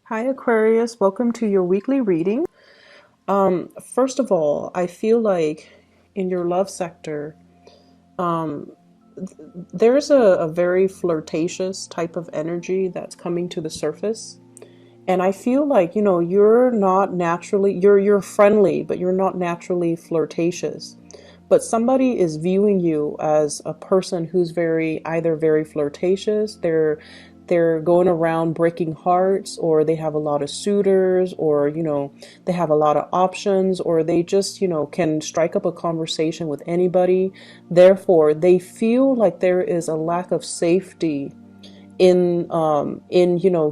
Hi Aquarius, welcome to your weekly reading. First of all, I feel like in your love sector, there's a very flirtatious type of energy that's coming to the surface. And I feel like, you're not naturally, you're friendly, but you're not naturally flirtatious. But somebody is viewing you as a person who's either very flirtatious, they're going around breaking hearts, or they have a lot of suitors, or they have a lot of options, or they just can strike up a conversation with anybody. Therefore, they feel like there is a lack of safety in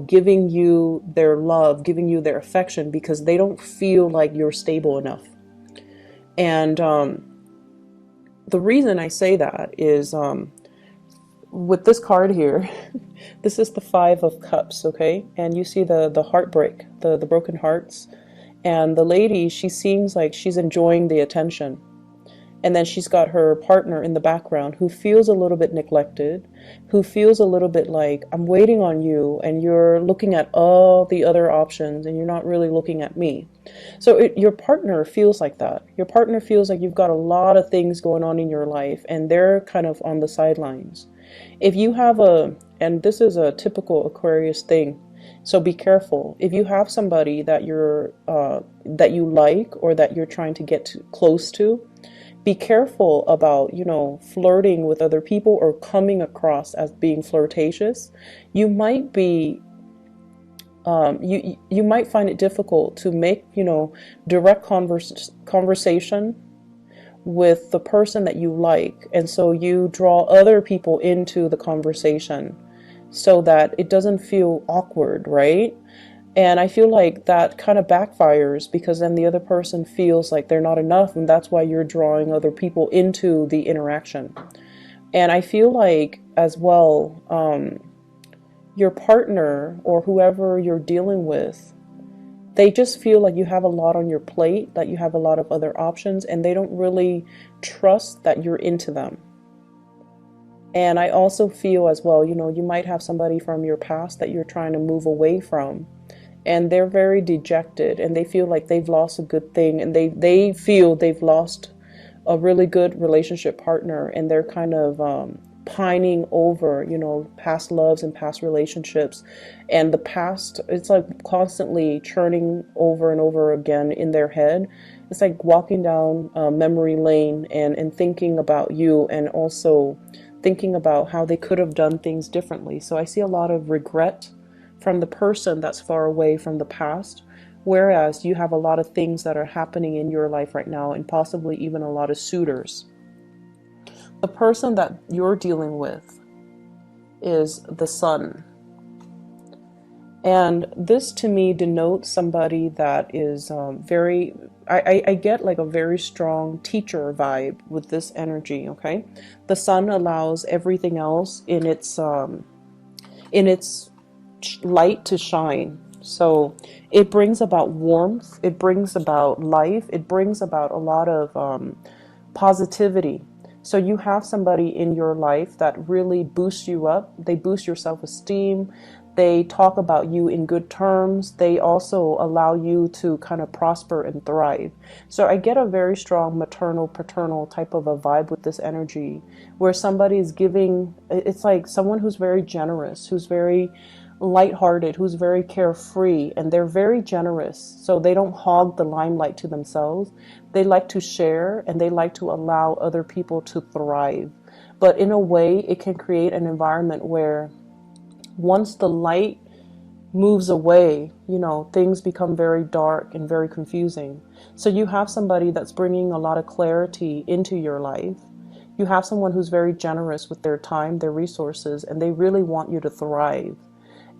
giving you their love, giving you their affection, because they don't feel like you're stable enough. And the reason I say that is with this card here, this is the Five of Cups, okay? And you see the heartbreak, the broken hearts. And the lady, she seems like she's enjoying the attention. And then she's got her partner in the background who feels a little bit neglected, who feels a little bit like, I'm waiting on you and you're looking at all the other options and you're not really looking at me. So your partner feels like that. Your partner feels like you've got a lot of things going on in your life and they're kind of on the sidelines. If you have and this is a typical Aquarius thing, so be careful. If you have somebody that that you like or that you're trying to get close to, be careful about, flirting with other people or coming across as being flirtatious. You might be, you might find it difficult to make, direct conversation with the person that you like. And so you draw other people into the conversation so that it doesn't feel awkward, right? And I feel like that kind of backfires because then the other person feels like they're not enough, and that's why you're drawing other people into the interaction. And I feel like as well, your partner or whoever you're dealing with, they just feel like you have a lot on your plate, that you have a lot of other options, and they don't really trust that you're into them. And I also feel as well, you might have somebody from your past that you're trying to move away from. And they're very dejected and they feel like they've lost a good thing, and they feel they've lost a really good relationship partner, and they're kind of pining over, past loves and past relationships. And the past, it's like constantly churning over and over again in their head. It's like walking down memory lane and thinking about you, and also thinking about how they could have done things differently. So I see a lot of regret from the person that's far away from the past, whereas you have a lot of things that are happening in your life right now, and possibly even a lot of suitors. The person that you're dealing with is the Sun. And this to me denotes somebody that is I get like a very strong teacher vibe with this energy, okay? The Sun allows everything else in its light to shine. So it brings about warmth, it brings about life, it brings about a lot of positivity. So you have somebody in your life that really boosts you up. They boost your self-esteem. They talk about you in good terms. They also allow you to kind of prosper and thrive. So I get a very strong maternal, paternal type of a vibe with this energy, where somebody is giving, it's like someone who's very generous, who's very lighthearted, who's very carefree, and they're very generous. So they don't hog the limelight to themselves. They like to share, and they like to allow other people to thrive. But in a way, it can create an environment where once the light moves away, things become very dark and very confusing. So you have somebody that's bringing a lot of clarity into your life. You have someone who's very generous with their time, their resources, and they really want you to thrive.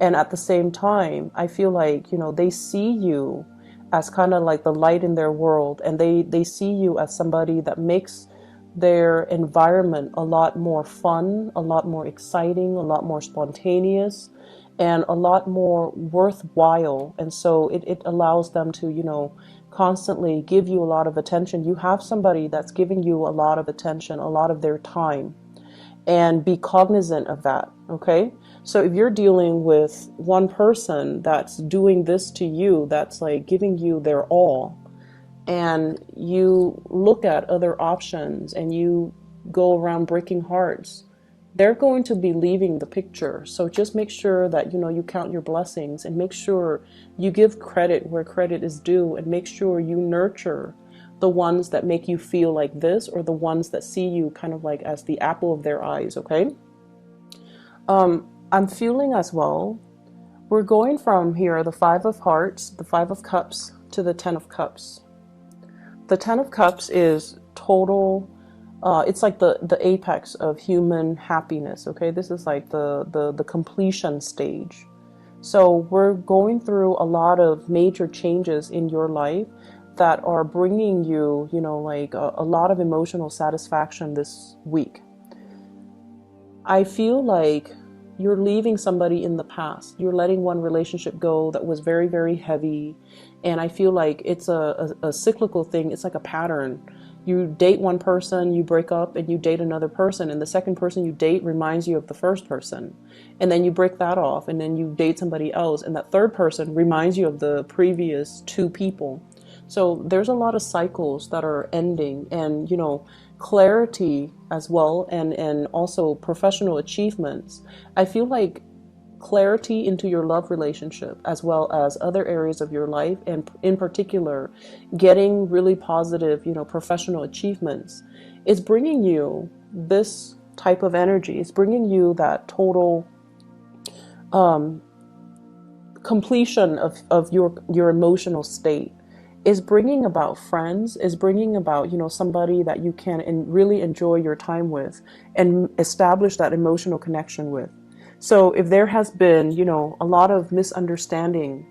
And at the same time, I feel like, they see you as kind of like the light in their world, and they see you as somebody that makes their environment a lot more fun, a lot more exciting, a lot more spontaneous, and a lot more worthwhile. And so it allows them to, constantly give you a lot of attention. You have somebody that's giving you a lot of attention, a lot of their time, and be cognizant of that, okay? So if you're dealing with one person that's doing this to you, that's like giving you their all, and you look at other options and you go around breaking hearts, they're going to be leaving the picture. So just make sure that, you count your blessings, and make sure you give credit where credit is due, and make sure you nurture the ones that make you feel like this, or the ones that see you kind of like as the apple of their eyes, okay? I'm feeling as well, we're going from here, the Five of Hearts, the Five of Cups, to the Ten of Cups. The Ten of Cups is total, it's like the apex of human happiness, okay? This is like the completion stage. So we're going through a lot of major changes in your life that are bringing you, like a lot of emotional satisfaction this week. I feel like you're leaving somebody in the past. You're letting one relationship go that was very, very heavy. And I feel like it's a cyclical thing. It's like a pattern. You date one person, you break up, and you date another person. And the second person you date reminds you of the first person. And then you break that off, and then you date somebody else. And that third person reminds you of the previous two people. So there's a lot of cycles that are ending, and, clarity as well, and also professional achievements. I feel like clarity into your love relationship, as well as other areas of your life, and in particular getting really positive, professional achievements, is bringing you this type of energy. It's bringing you that total completion of your emotional state. Is bringing about friends, is bringing about, somebody that you can really enjoy your time with and establish that emotional connection with. So if there has been, a lot of misunderstanding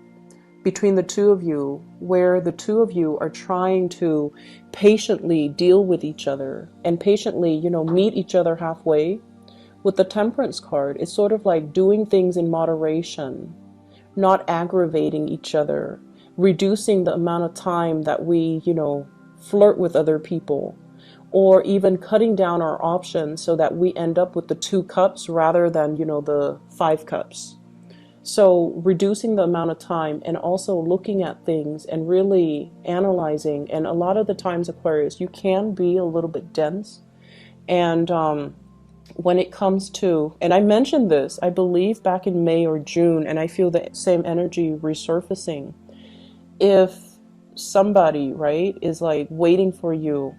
between the two of you, where the two of you are trying to patiently deal with each other and patiently, meet each other halfway, with the Temperance card, it's sort of like doing things in moderation, not aggravating each other, reducing the amount of time that we, flirt with other people, or even cutting down our options so that we end up with the 2 cups rather than, the 5 cups. So reducing the amount of time, and also looking at things and really analyzing. And a lot of the times, Aquarius, you can be a little bit dense. And when it comes to, and I mentioned this, I believe back in May or June, and I feel the same energy resurfacing. If somebody, right, is like waiting for you,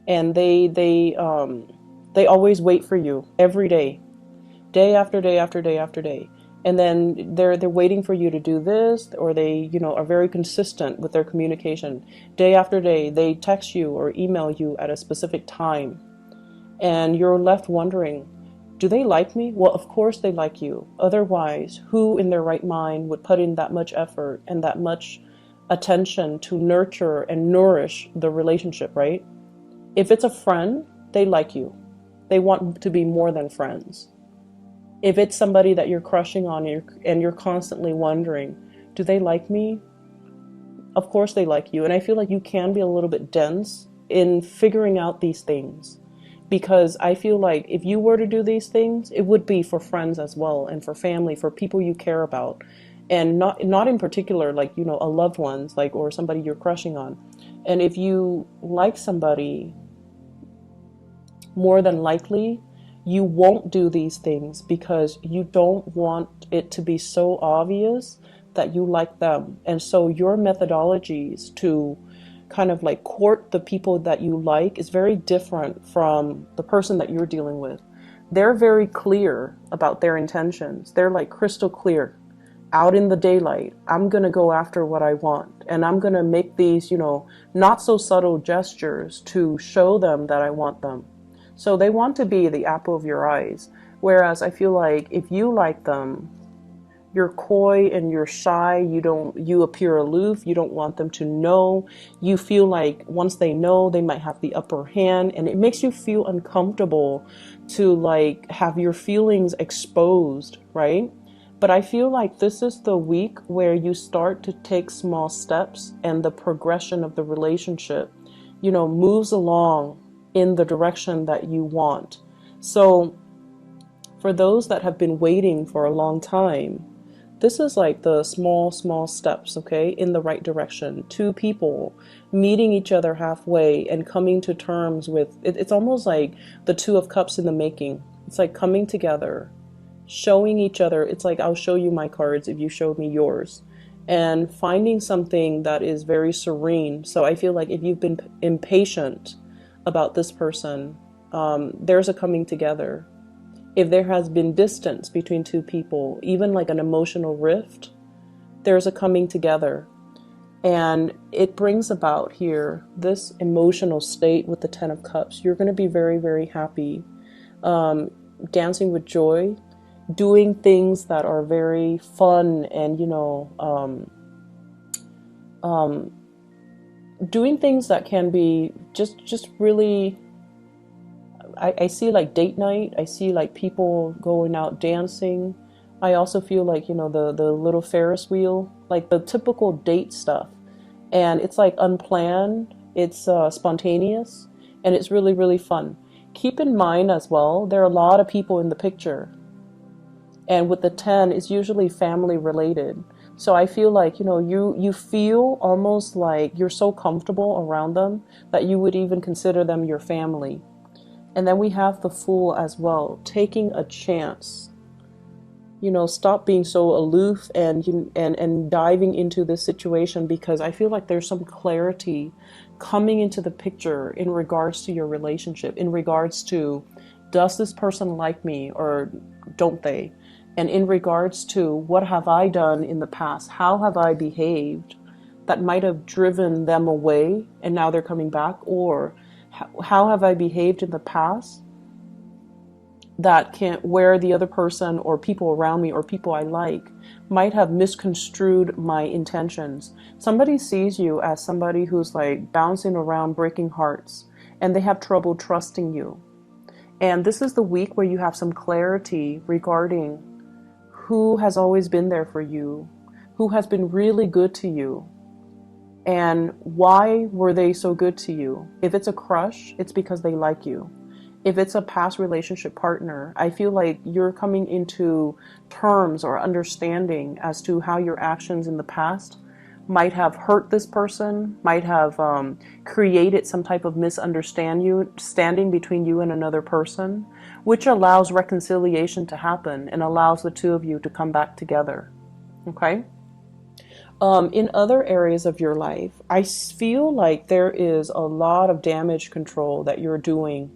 and they always wait for you every day, day after day after day after day, and then they're waiting for you to do this, or they, are very consistent with their communication. Day after day, they text you or email you at a specific time, and you're left wondering, do they like me? Well, of course they like you. Otherwise, who in their right mind would put in that much effort and that much attention to nurture and nourish the relationship, right? If it's a friend, they like you. They want to be more than friends. If it's somebody that you're crushing on, and you're constantly wondering, do they like me? Of course they like you. And I feel like you can be a little bit dense in figuring out these things, because I feel like if you were to do these things, it would be for friends as well, and for family, for people you care about. And not in particular, like, a loved ones, like, or somebody you're crushing on. And if you like somebody, more than likely, you won't do these things because you don't want it to be so obvious that you like them. And so your methodologies to kind of like court the people that you like is very different from the person that you're dealing with. They're very clear about their intentions. They're like crystal clear. Out in the daylight, I'm going to go after what I want, and I'm going to make these, not so subtle gestures to show them that I want them. So they want to be the apple of your eyes. Whereas I feel like if you like them, you're coy and you're shy. You appear aloof. You don't want them to know. You feel like once they know, they might have the upper hand, and it makes you feel uncomfortable to like have your feelings exposed, right? But I feel like this is the week where you start to take small steps, and the progression of the relationship, you know, moves along in the direction that you want. So For those that have been waiting for a long time, this is like the small, small steps, okay, in the right direction. Two people meeting each other halfway and coming to terms with it. It's almost like the Two of Cups in the making. It's like coming together, showing each other. It's like, I'll show you my cards if you showed me yours. And finding something that is very serene. So I feel like if you've been impatient about this person, there's a coming together. If there has been distance between two people, even like an emotional rift, there's a coming together. And it brings about here this emotional state with the Ten of Cups. You're going to be very, very happy, dancing with joy, doing things that are very fun, and doing things that can be just really, I see like date night. I see like people going out dancing. I also feel like, the little Ferris wheel, like the typical date stuff. And it's like unplanned, it's spontaneous, and it's really, really fun. Keep in mind as well, there are a lot of people in the picture. And with the 10, it's usually family related. So I feel like, you feel almost like you're so comfortable around them that you would even consider them your family. And then we have the Fool as well, taking a chance. Stop being so aloof and diving into this situation, because I feel like there's some clarity coming into the picture in regards to your relationship, in regards to, does this person like me or don't they? And in regards to, what have I done in the past? How have I behaved that might have driven them away and now they're coming back? Or how have I behaved in the past that where the other person or people around me or people I like might have misconstrued my intentions? Somebody sees you as somebody who's like bouncing around, breaking hearts, and they have trouble trusting you. And this is the week where you have some clarity regarding who has always been there for you, who has been really good to you, and why were they so good to you. If it's a crush, it's because they like you. If it's a past relationship partner, I feel like you're coming into terms or understanding as to how your actions in the past might have hurt this person, might have created some type of misunderstanding between you and another person, which allows reconciliation to happen and allows the two of you to come back together. Okay? In other areas of your life, I feel like there is a lot of damage control that you're doing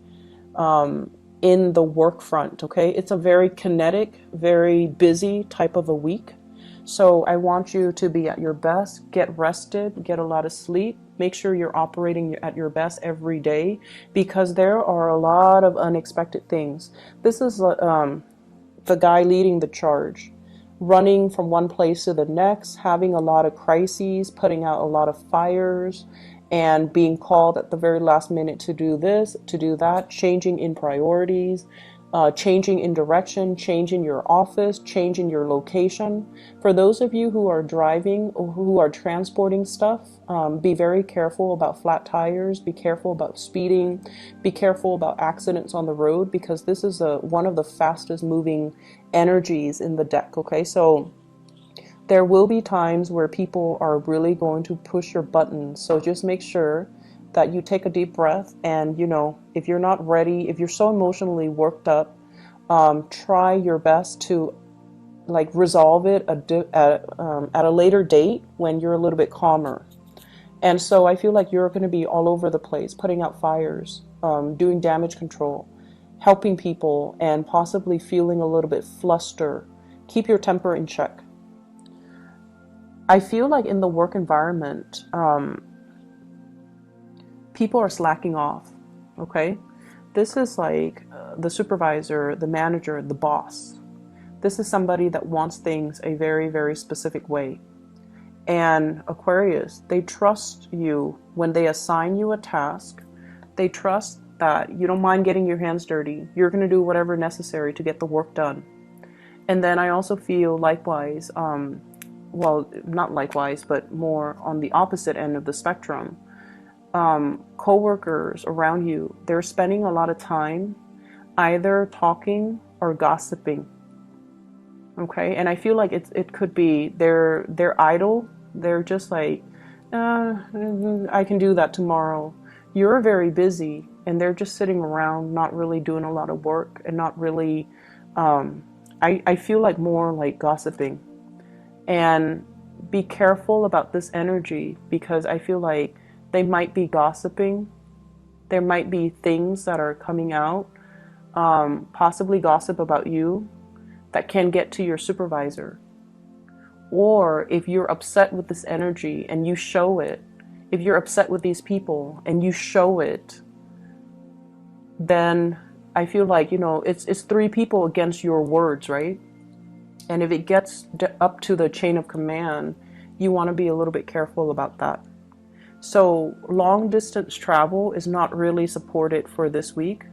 in the work front. Okay? It's a very kinetic, very busy type of a week. So I want you to be at your best, get rested, get a lot of sleep, make sure you're operating at your best every day, because there are a lot of unexpected things. This is the guy leading the charge, running from one place to the next, having a lot of crises, putting out a lot of fires, and being called at the very last minute to do this, to do that, changing in priorities, changing in direction, changing your office, changing your location. For those of you who are driving or who are transporting stuff, be very careful about flat tires, be careful about speeding, be careful about accidents on the road, because this is one of the fastest moving energies in the deck, okay? So there will be times where people are really going to push your buttons. So just make sure that you take a deep breath, and if you're not ready, if you're so emotionally worked up, try your best to like resolve it at a later date when you're a little bit calmer. And so I feel like you're going to be all over the place, putting out fires, doing damage control, helping people, and possibly feeling a little bit flustered. Keep your temper in check. I feel like in the work environment, people are slacking off, okay? This is like the supervisor, the manager, the boss. This is somebody that wants things a very, very specific way. And Aquarius, they trust you when they assign you a task. They trust that you don't mind getting your hands dirty. You're going to do whatever necessary to get the work done. And then I also feel likewise, well, not likewise, but more on the opposite end of the spectrum. Co-workers around you, they're spending a lot of time either talking or gossiping. Okay, and I feel like it could be they're idle. They're just like, I can do that tomorrow. You're very busy, and they're just sitting around, not really doing a lot of work, and not really. I feel like more like gossiping, and be careful about this energy because I feel like they might be gossiping. There might be things that are coming out, possibly gossip about you, that can get to your supervisor. Or if you're upset with this energy and you show it, if you're upset with these people and you show it, then I feel like, it's three people against your words, right? And if it gets up to the chain of command, you want to be a little bit careful about that. So long distance travel is not really supported for this week.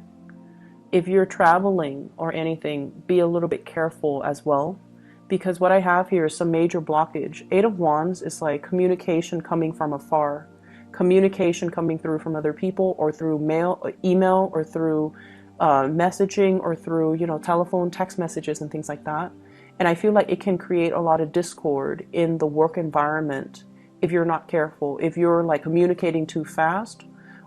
If you're traveling or anything, be a little bit careful as well, because what I have here is some major blockage. Eight of Wands is like communication coming from afar, communication coming through from other people, or through mail, or email, or through messaging, or through, telephone, text messages and things like that. And I feel like it can create a lot of discord in the work environment if you're not careful, if you're like communicating too fast,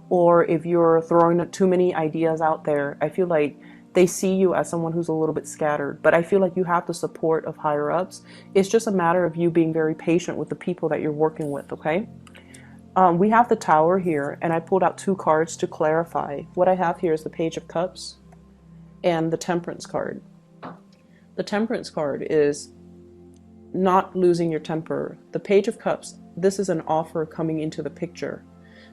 or if you're throwing too many ideas out there. I feel like they see you as someone who's a little bit scattered, but I feel like you have the support of higher ups. It's just a matter of you being very patient with the people that you're working with, okay? We have the Tower here, and I pulled out two cards to clarify. What I have here is the Page of Cups and the Temperance card. The Temperance card is not losing your temper. The Page of Cups, this is an offer coming into the picture.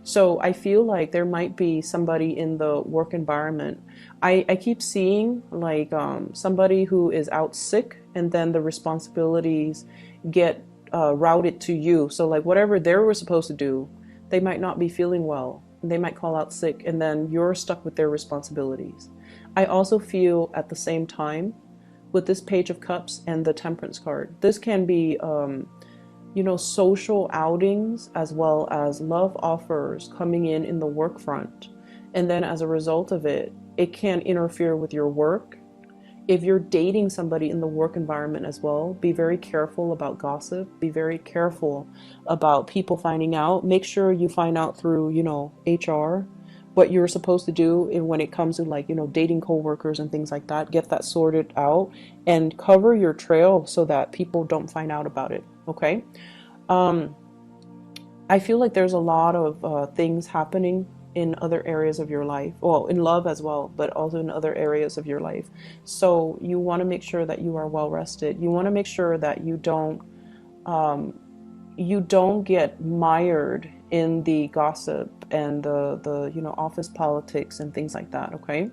So I feel like there might be somebody in the work environment. I keep seeing like somebody who is out sick, and then the responsibilities get routed to you. So like whatever they were supposed to do, they might not be feeling well. They might call out sick, and then you're stuck with their responsibilities. I also feel at the same time with this Page of Cups and the Temperance card, this can be social outings as well as love offers coming in the work front. And then as a result of it, it can interfere with your work. If you're dating somebody in the work environment as well, be very careful about gossip. Be very careful about people finding out. Make sure you find out through, HR, what you're supposed to do when it comes to dating coworkers and things like that. Get that sorted out and cover your trail so that people don't find out about it. Okay. I feel like there's a lot of things happening in other areas of your life. Well, in love as well, but also in other areas of your life. So you want to make sure that you are well rested. You want to make sure that you don't get mired in the gossip and the office politics and things like that. Okay.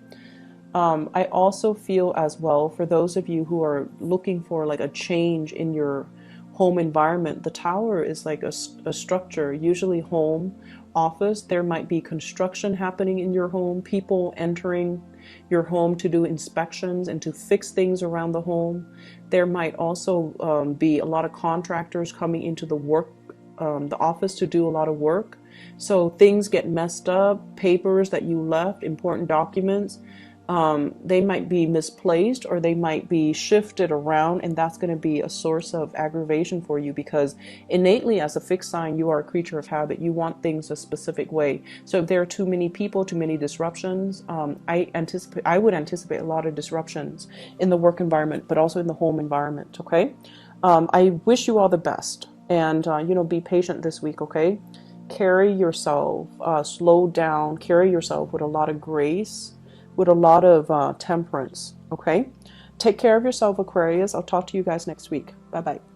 I also feel as well, for those of you who are looking for like a change in your home environment, the Tower is like a structure, usually home, office. There might be construction happening in your home, people entering your home to do inspections and to fix things around the home. There might also be a lot of contractors coming into the office to do a lot of work. So things get messed up, papers that you left, important documents, they might be misplaced, or they might be shifted around, and that's going to be a source of aggravation for you, because innately as a fixed sign, you are a creature of habit. You want things a specific way. So if there are too many people, too many disruptions, I would anticipate a lot of disruptions in the work environment, but also in the home environment. Okay. I wish you all the best, and be patient this week. Okay. Carry yourself, slow down, carry yourself with a lot of grace, with a lot of temperance. Okay. Take care of yourself, Aquarius. I'll talk to you guys next week. Bye-bye.